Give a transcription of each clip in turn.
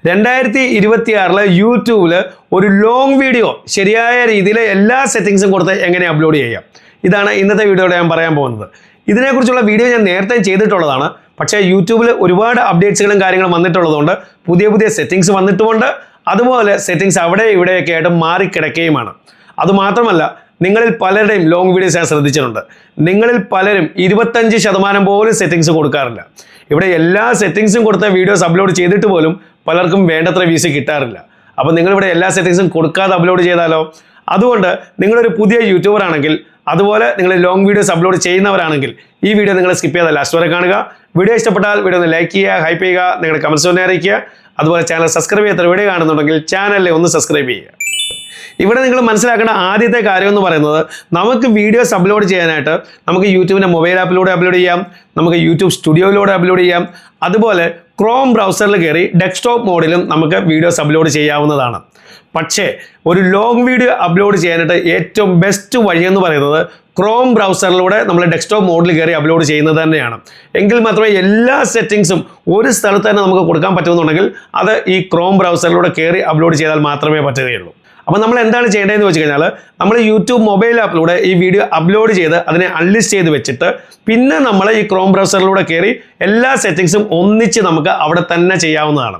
2026 യൂട്യൂബിൽ ഒരു long video ശരിയായ രീതിയിൽ എല്ലാ സെറ്റിംഗ്സും കൊടുത്ത് എങ്ങനെ അപ്ലോഡ് ചെയ്യാം. ഇതാണ് ഇന്നത്തെ വീഡിയോയിൽ ഞാൻ പറയാൻ പോകുന്നത്. ഇതിനെക്കുറിച്ചുള്ള വീഡിയോ ഞാൻ നേരത്തെ ചെയ്തിട്ടുള്ളതാണ്. പക്ഷേ യൂട്യൂബിൽ ഒരുപാട് അപ്ഡേറ്റ്സുകളും കാര്യങ്ങളും വന്നിട്ടുള്ളതുകൊണ്ട് പുതിയ സെറ്റിംഗ്സ് വന്നിട്ടുമുണ്ട്. അതുപോലെ സെറ്റിംഗ്സ് അവിടെ ഇവിടെയൊക്കെ ആയിട്ട് മാറിക്കിടക്കുകയുമാണ്. അതുമാത്രമല്ല, നിങ്ങളിൽ പലരുടെയും ലോങ് വീഡിയോസ് ഞാൻ ശ്രദ്ധിച്ചിട്ടുണ്ട്. നിങ്ങളിൽ പലരും 25% പോലും സെറ്റിംഗ്സ് കൊടുക്കാറില്ല. ഇവിടെ എല്ലാ സെറ്റിംഗ്സും കൊടുത്ത വീഡിയോസ് അപ്ലോഡ് ചെയ്തിട്ട് പോലും പലർക്കും വേണ്ടത്ര വ്യൂസ് കിട്ടാറില്ല. അപ്പോൾ നിങ്ങളിവിടെ എല്ലാ സെറ്റിംഗ്സും കൊടുക്കാതെ അപ്ലോഡ് ചെയ്താലോ? അതുകൊണ്ട് നിങ്ങളൊരു പുതിയ യൂട്യൂബർ ആണെങ്കിൽ, അതുപോലെ നിങ്ങൾ ലോങ് വീഡിയോസ് അപ്ലോഡ് ചെയ്യുന്നവരാണെങ്കിൽ ഈ വീഡിയോ നിങ്ങൾ സ്കിപ്പ് ചെയ്യാതെ ലാസ്റ്റ് വരെ കാണുക. വീഡിയോ ഇഷ്ടപ്പെട്ടാൽ വീഡിയോ ഒന്ന് ലൈക്ക് ചെയ്യുക, ഹൈപ്പ് ചെയ്യുക, നിങ്ങളുടെ കമൻസ് ഒന്ന് അറിയിക്കുക. അതുപോലെ ചാനൽ സബ്സ്ക്രൈബ് ചെയ്യാത്ത വീഡിയോ കാണുന്നുണ്ടെങ്കിൽ ചാനലിൽ ഒന്ന് സബ്സ്ക്രൈബ് ചെയ്യുക. ഇവിടെ നിങ്ങൾ മനസ്സിലാക്കേണ്ട ആദ്യത്തെ കാര്യം എന്ന് പറയുന്നത്, നമുക്ക് വീഡിയോസ് അപ്ലോഡ് ചെയ്യാനായിട്ട് നമുക്ക് യൂട്യൂബിൻ്റെ മൊബൈൽ ആപ്പിലൂടെ അപ്ലോഡ് ചെയ്യാം, നമുക്ക് യൂട്യൂബ് സ്റ്റുഡിയോയിലൂടെ അപ്ലോഡ് ചെയ്യാം. അതുപോലെ ക്രോം ബ്രൗസറിൽ കയറി ഡെസ്ക്ടോപ്പ് മോഡിലും നമുക്ക് വീഡിയോസ് അപ്ലോഡ് ചെയ്യാവുന്നതാണ്. പക്ഷേ ഒരു ലോങ് വീഡിയോ അപ്ലോഡ് ചെയ്യാനായിട്ട് ഏറ്റവും ബെസ്റ്റ് വഴിയെന്ന് പറയുന്നത് ക്രോം ബ്രൗസറിലൂടെ നമ്മൾ ഡെസ്ക്ടോപ്പ് മോഡിൽ കയറി അപ്ലോഡ് ചെയ്യുന്നത് തന്നെയാണ്. എങ്കിൽ മാത്രമേ എല്ലാ സെറ്റിംഗ്സും ഒരു സ്ഥലത്ത് തന്നെ നമുക്ക് കൊടുക്കാൻ പറ്റുമെന്നുണ്ടെങ്കിൽ അത് ഈ ക്രോം ബ്രൗസറിലൂടെ കയറി അപ്ലോഡ് ചെയ്താൽ മാത്രമേ പറ്റുകയുള്ളൂ. അപ്പോൾ നമ്മൾ എന്താണ് ചെയ്യേണ്ടതെന്ന് വെച്ച് കഴിഞ്ഞാൽ, നമ്മൾ യൂട്യൂബ് മൊബൈൽ ആപ്പിലൂടെ ഈ വീഡിയോ അപ്ലോഡ് ചെയ്ത് അതിനെ അൺലിസ്റ്റ് ചെയ്ത് വെച്ചിട്ട് പിന്നെ നമ്മൾ ഈ ക്രോം ബ്രൗസറിലൂടെ കയറി എല്ലാ സെറ്റിംഗ്സും ഒന്നിച്ച് നമുക്ക് അവിടെ തന്നെ ചെയ്യാവുന്നതാണ്.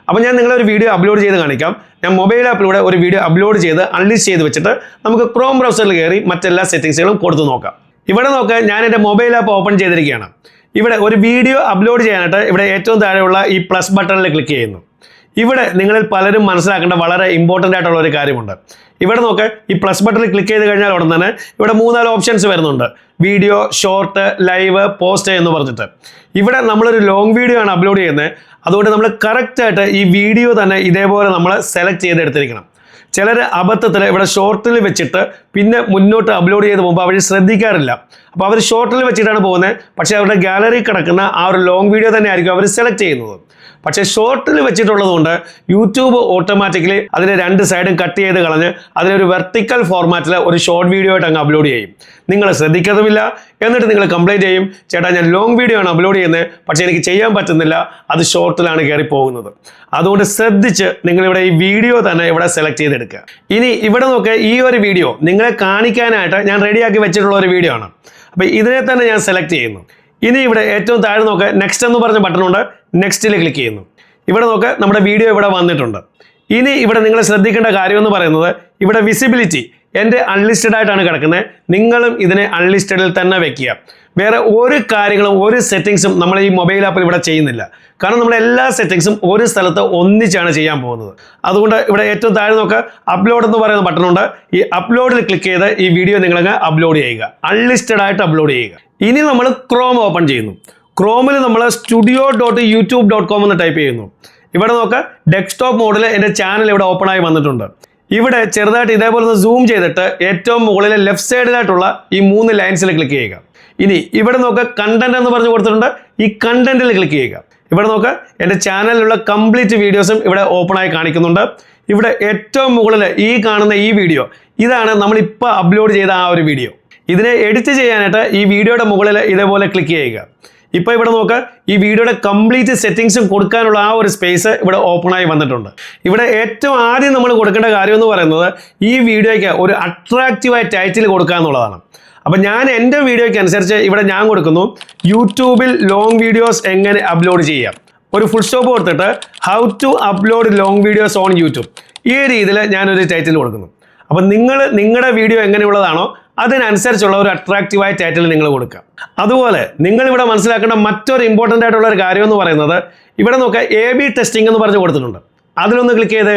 അപ്പോൾ ഞാൻ നിങ്ങളൊരു വീഡിയോ അപ്ലോഡ് ചെയ്ത് കാണിക്കാം. ഞാൻ മൊബൈൽ ആപ്പിലൂടെ ഒരു വീഡിയോ അപ്ലോഡ് ചെയ്ത് അൺലിസ്റ്റ് ചെയ്ത് വെച്ചിട്ട് നമുക്ക് ക്രോം ബ്രൗസറിൽ കയറി മറ്റെല്ലാ സെറ്റിംഗ്സുകളും കൊടുത്തു നോക്കാം. ഇവിടെ നോക്കുക, ഞാൻ എൻ്റെ മൊബൈൽ ആപ്പ് ഓപ്പൺ ചെയ്തിരിക്കുകയാണ്. ഇവിടെ ഒരു വീഡിയോ അപ്ലോഡ് ചെയ്യാനായിട്ട് ഇവിടെ ഏറ്റവും താഴെയുള്ള ഈ പ്ലസ് ബട്ടണിൽ ക്ലിക്ക് ചെയ്യുന്നു. ഇവിടെ നിങ്ങളിൽ പലരും മനസ്സിലാക്കേണ്ട വളരെ ഇമ്പോർട്ടൻ്റ് ആയിട്ടുള്ള ഒരു കാര്യമുണ്ട്. ഇവിടെ നോക്ക്, ഈ പ്ലസ് ബട്ടണിൽ ക്ലിക്ക് ചെയ്ത് കഴിഞ്ഞാൽ ഉടൻ തന്നെ ഇവിടെ 3-4 ഓപ്ഷൻസ് വരുന്നുണ്ട്. വീഡിയോ, ഷോർട്ട്, ലൈവ്, പോസ്റ്റ് എന്ന് പറഞ്ഞിട്ട്. ഇവിടെ നമ്മളൊരു ലോങ് വീഡിയോ ആണ് അപ്ലോഡ് ചെയ്യുന്നത്. അതുകൊണ്ട് നമ്മൾ കറക്റ്റായിട്ട് ഈ വീഡിയോ തന്നെ ഇതേപോലെ നമ്മൾ സെലക്ട് ചെയ്തെടുത്തിരിക്കണം. ചിലർ അബദ്ധത്തിൽ ഇവിടെ ഷോർട്ടിൽ വെച്ചിട്ട് പിന്നെ മുന്നോട്ട് അപ്ലോഡ് ചെയ്ത് പോകുമ്പോൾ അവർ ശ്രദ്ധിക്കാറില്ല. അപ്പോൾ അവർ ഷോർട്ടിൽ വെച്ചിട്ടാണ് പോകുന്നത്. പക്ഷേ അവരുടെ ഗാലറി കിടക്കുന്ന ആ ഒരു ലോങ് വീഡിയോ തന്നെ ആയിരിക്കും അവർ സെലക്ട് ചെയ്യുന്നത്. പക്ഷേ ഷോർട്ടിൽ വെച്ചിട്ടുള്ളത് കൊണ്ട് യൂട്യൂബ് ഓട്ടോമാറ്റിക്കലി അതിനെ 2 സൈഡും കട്ട് ചെയ്ത് കളഞ്ഞ് അതിനൊരു വെർട്ടിക്കൽ ഫോർമാറ്റിൽ ഒരു ഷോർട്ട് വീഡിയോ ആയിട്ട് അങ്ങ് അപ്ലോഡ് ചെയ്യും. നിങ്ങൾ ശ്രദ്ധിക്കുന്നതുമില്ല. എന്നിട്ട് നിങ്ങൾ കംപ്ലൈൻറ്റ് ചെയ്യും, ചേട്ടാ ഞാൻ ലോങ് വീഡിയോ ആണ് അപ്ലോഡ് ചെയ്യുന്നത്, പക്ഷേ എനിക്ക് ചെയ്യാൻ പറ്റുന്നില്ല, അത് ഷോർട്ടിലാണ് കയറി പോകുന്നത്. അതുകൊണ്ട് ശ്രദ്ധിച്ച് നിങ്ങളിവിടെ ഈ വീഡിയോ തന്നെ ഇവിടെ സെലക്ട് ചെയ്തെടുക്കുക. ഇനി ഇവിടെ നോക്കുക, ഈ ഒരു വീഡിയോ നിങ്ങളെ കാണിക്കാനായിട്ട് ഞാൻ റെഡിയാക്കി വെച്ചിട്ടുള്ള ഒരു വീഡിയോ ആണ്. അപ്പോൾ ഇതിനെ തന്നെ ഞാൻ സെലക്ട് ചെയ്യുന്നു. ഇനി ഇവിടെ ഏറ്റവും താഴെ നോക്കുക, നെക്സ്റ്റ് എന്ന് പറഞ്ഞ ബട്ടണുണ്ട്. നെക്സ്റ്റിൽ ക്ലിക്ക് ചെയ്യുന്നു. ഇവിടെ നോക്കുക, നമ്മുടെ വീഡിയോ ഇവിടെ വന്നിട്ടുണ്ട്. ഇനി ഇവിടെ നിങ്ങൾ ശ്രദ്ധിക്കേണ്ട കാര്യം എന്ന് പറയുന്നത്, ഇവിടെ വിസിബിലിറ്റി എൻ്റെ അൺലിസ്റ്റഡ് ആയിട്ടാണ് കിടക്കുന്നത്. നിങ്ങളും ഇതിനെ അൺലിസ്റ്റഡിൽ തന്നെ വെക്കുക. വേറെ ഒരു കാര്യങ്ങളും ഒരു സെറ്റിംഗ്സും നമ്മൾ ഈ മൊബൈൽ ആപ്പിൽ ഇവിടെ ചെയ്യുന്നില്ല. കാരണം നമ്മൾ എല്ലാ സെറ്റിംഗ്സും ഒരു സ്ഥലത്ത് ഒന്നിച്ചാണ് ചെയ്യാൻ പോകുന്നത്. അതുകൊണ്ട് ഇവിടെ ഏറ്റവും താഴെ നോക്കുക, അപ്ലോഡ് എന്ന് പറയുന്ന ബട്ടണുണ്ട്. ഈ അപ്ലോഡിൽ ക്ലിക്ക് ചെയ്ത് ഈ വീഡിയോ നിങ്ങളങ്ങ് അപ്ലോഡ് ചെയ്യുക, അൺലിസ്റ്റഡ് ആയിട്ട് അപ്ലോഡ് ചെയ്യുക. ഇനി നമ്മൾ ക്രോം ഓപ്പൺ ചെയ്യുന്നു. ക്രോമിൽ നമ്മൾ studio.youtube.com എന്ന് ടൈപ്പ് ചെയ്യുന്നു. ഇവിടെ നോക്കുക, ഡെസ്ക്ടോപ്പ് മോഡിൽ എൻ്റെ ചാനൽ ഇവിടെ ഓപ്പൺ ആയി വന്നിട്ടുണ്ട്. ഇവിടെ ചെറുതായിട്ട് ഇതേപോലെ ഒന്ന് സൂം ചെയ്തിട്ട് ഏറ്റവും മുകളിലെ ലെഫ്റ്റ് സൈഡിലായിട്ടുള്ള ഈ 3 ലൈൻസിൽ ക്ലിക്ക് ചെയ്യുക. ഇനി ഇവിടെ നോക്കുക, കണ്ടന്റ് എന്ന് പറഞ്ഞ് കൊടുത്തിട്ടുണ്ട്. ഈ കണ്ടന്റിൽ ക്ലിക്ക് ചെയ്യുക. ഇവിടെ നോക്കുക, എൻ്റെ ചാനലിലുള്ള കംപ്ലീറ്റ് വീഡിയോസും ഇവിടെ ഓപ്പൺ ആയി കാണിക്കുന്നുണ്ട്. ഇവിടെ ഏറ്റവും മുകളിൽ ഈ കാണുന്ന ഈ വീഡിയോ, ഇതാണ് നമ്മളിപ്പോൾ അപ്ലോഡ് ചെയ്ത ആ ഒരു വീഡിയോ. ഇതിനെ എഡിറ്റ് ചെയ്യാനായിട്ട് ഈ വീഡിയോയുടെ മുകളിൽ ഇതേപോലെ ക്ലിക്ക് ചെയ്യുക. ഇപ്പോൾ ഇവിടെ നോക്കുക, ഈ വീഡിയോയുടെ കംപ്ലീറ്റ് സെറ്റിംഗ്സും കൊടുക്കാനുള്ള ആ ഒരു സ്പേസ് ഇവിടെ ഓപ്പൺ ആയി വന്നിട്ടുണ്ട്. ഇവിടെ ഏറ്റവും ആദ്യം നമ്മൾ കൊടുക്കേണ്ട കാര്യം എന്ന് പറയുന്നത്, ഈ വീഡിയോയ്ക്ക് ഒരു അട്രാക്റ്റീവായ ടൈറ്റിൽ കൊടുക്കുക എന്നുള്ളതാണ്. അപ്പം ഞാൻ എൻ്റെ വീഡിയോയ്ക്ക് അനുസരിച്ച് ഇവിടെ ഞാൻ കൊടുക്കുന്നു, യൂട്യൂബിൽ ലോങ് വീഡിയോസ് എങ്ങനെ അപ്ലോഡ് ചെയ്യാം. ഒരു ഫുൾ സ്റ്റോപ്പ് കൊടുത്തിട്ട് how to upload long videos on YouTube, ഈ രീതിയിൽ ഞാനൊരു ടൈറ്റിൽ കൊടുക്കുന്നു. അപ്പം നിങ്ങളുടെ വീഡിയോ എങ്ങനെയുള്ളതാണോ അതിനനുസരിച്ചുള്ള ഒരു അട്രാക്റ്റീവായ ടൈറ്റിൽ നിങ്ങൾ കൊടുക്കുക. അതുപോലെ നിങ്ങളിവിടെ മനസ്സിലാക്കേണ്ട മറ്റൊരു ഇമ്പോർട്ടൻ്റ് ആയിട്ടുള്ള ഒരു കാര്യം എന്ന് പറയുന്നത്, ഇവിടെ നോക്കുക, AB ടെസ്റ്റിംഗ് എന്ന് പറഞ്ഞ് കൊടുത്തിട്ടുണ്ട്. അതിലൊന്ന് ക്ലിക്ക് ചെയ്തേ.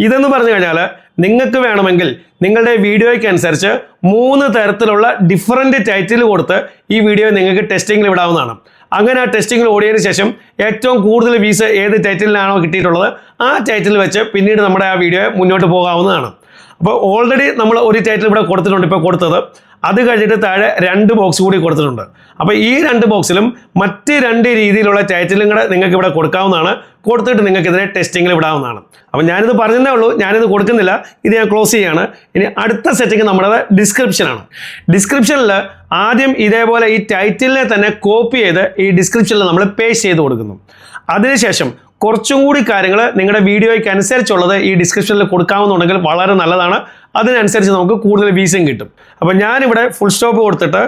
ഇതെന്ന് പറഞ്ഞു കഴിഞ്ഞാൽ നിങ്ങൾക്ക് വേണമെങ്കിൽ നിങ്ങളുടെ വീഡിയോയ്ക്ക് അനുസരിച്ച് 3 തരത്തിലുള്ള ഡിഫറൻറ്റ് ടൈറ്റിൽ കൊടുത്ത് ഈ വീഡിയോ നിങ്ങൾക്ക് ടെസ്റ്റിങ്ങിൽ വിടാവുന്നതാണ്. അങ്ങനെ ആ ടെസ്റ്റിങ്ങിൽ ഓടിയതിന് ശേഷം ഏറ്റവും കൂടുതൽ വ്യൂസ് ഏത് ടൈറ്റിലാണോ കിട്ടിയിട്ടുള്ളത് ആ ടൈറ്റിൽ വെച്ച് പിന്നീട് നമ്മുടെ ആ വീഡിയോ മുന്നോട്ട് പോകാവുന്നതാണ്. അപ്പോൾ ഓൾറെഡി നമ്മൾ ഒരു ടൈറ്റിൽ ഇവിടെ കൊടുത്തിട്ടുണ്ട്, ഇപ്പോൾ കൊടുത്തത്. അത് കഴിഞ്ഞിട്ട് താഴെ 2 ബോക്സ് കൂടി കൊടുത്തിട്ടുണ്ട്. അപ്പോൾ ഈ 2 ബോക്സിലും മറ്റ് 2 രീതിയിലുള്ള ടൈറ്റിലും കൂടെ നിങ്ങൾക്ക് ഇവിടെ കൊടുക്കാവുന്നതാണ്. കൊടുത്തിട്ട് നിങ്ങൾക്ക് ഇതിനെ ടെസ്റ്റിങ്ങിൽ വിടാവുന്നതാണ്. അപ്പോൾ ഞാനിത് പറഞ്ഞതേ ഉള്ളൂ, ഞാനിത് കൊടുക്കുന്നില്ല. ഇത് ഞാൻ ക്ലോസ് ചെയ്യാണ്. ഇനി അടുത്ത സെറ്റിംഗ് നമ്മുടെ ഡിസ്ക്രിപ്ഷനാണ്. ഡിസ്ക്രിപ്ഷനിൽ ആദ്യം ഇതേപോലെ ഈ ടൈറ്റിലിനെ തന്നെ കോപ്പി ചെയ്ത് ഈ ഡിസ്ക്രിപ്ഷനിൽ നമ്മൾ പേസ്റ്റ് ചെയ്ത് കൊടുക്കുന്നു. അതിനുശേഷം കുറച്ചും കൂടി കാര്യങ്ങൾ നിങ്ങളുടെ വീഡിയോയ്ക്ക് അനുസരിച്ചുള്ളത് ഈ ഡിസ്ക്രിപ്ഷനിൽ കൊടുക്കാവുന്നുണ്ടെങ്കിൽ വളരെ നല്ലതാണ്. അതിനനുസരിച്ച് നമുക്ക് കൂടുതൽ വീസും കിട്ടും. അപ്പോൾ ഞാനിവിടെ ഫുൾ സ്റ്റോപ്പ് കൊടുത്തിട്ട്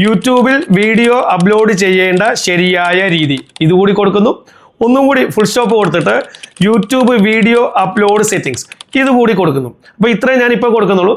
യൂട്യൂബിൽ വീഡിയോ അപ്ലോഡ് ചെയ്യേണ്ട ശരിയായ രീതി ഇതുകൂടി കൊടുക്കുന്നു. ഒന്നും കൂടി ഫുൾ സ്റ്റോപ്പ് കൊടുത്തിട്ട് യൂട്യൂബ് വീഡിയോ അപ്ലോഡ് സെറ്റിംഗ്സ് ഇതുകൂടി കൊടുക്കുന്നു. അപ്പോൾ ഇത്രയും ഞാനിപ്പോൾ കൊടുക്കുന്നുള്ളൂ.